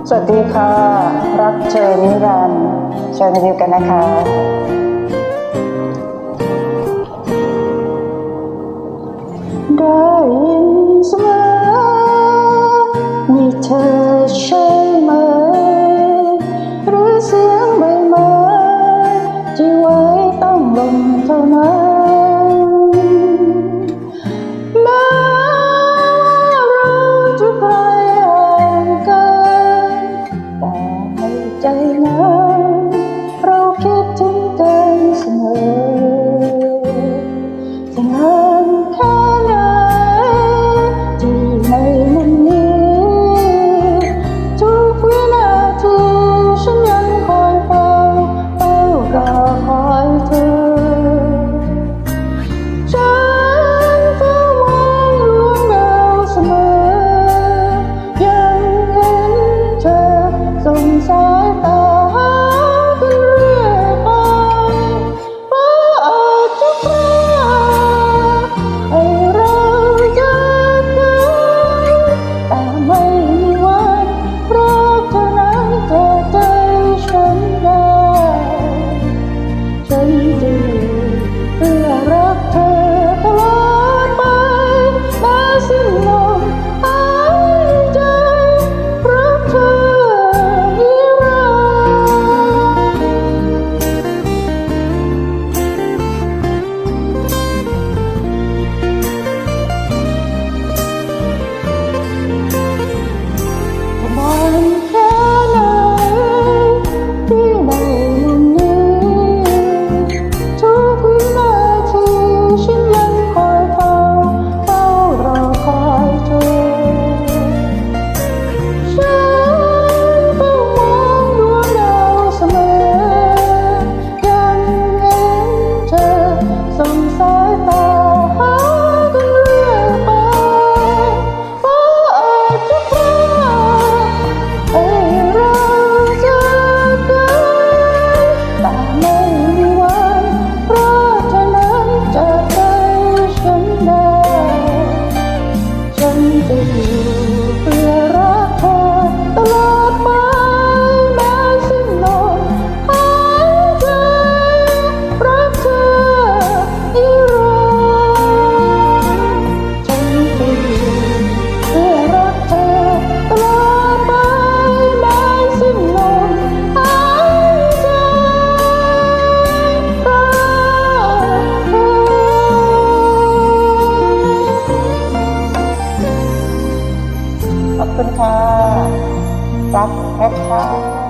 สวัสดีค่ะรักเธอนิรันดร์เชิญมาดูกันนะคะได้ยินเสมอนี่เธอใช่ไหมหรือเสียงใบไม้ที่ไว้ต้องลมเท่านั้นแม้ว่าเราจะไกลห่างกันแต่ในใจนั้นเราคิดถึงกันเสมอจะนานแค่ไหนที่ในมุมนี้ทุกวินาทีฉันยังคอยเฝ้ารอคอยเธอฉันเฝ้ามองดวงดาวเสมอยังเห็นเธอส่งสายตาหากันเรื่อยไปฟ้าอาจจะพรากให้เราจากกันแต่ไม่มีวันรักเธอนั้นจากใจฉันได้ฉันจะอยู่เพื่อรักเธอตลอดไปแม้สิ้นลมหายใจรักเธอนิรันดร์มันแค่ไหนที่ในมุมนี้ทุกวินาทีฉันยังคอยเฝ้ารอคอยเธอฉันเฝ้ามองดวงดาวเสมอยังเห็นเธอส่งสายตาหากันเรื่อยไปฟ้าอาจจะพรากให้เราจากกันแต่ไม่มีวันรักเธอนั้นจากใจฉันได้ฉันจะอยู่เพื่อรักเธอตลอดไปแม้สิ้นลมหายใจรักเธอนิรันดร์ฉันจะอยู่เพื่อรักเธอตลอดไปแม้สิ้นลมหายใจรักเธอขอบคุณค่ะรักแค่ค่ะ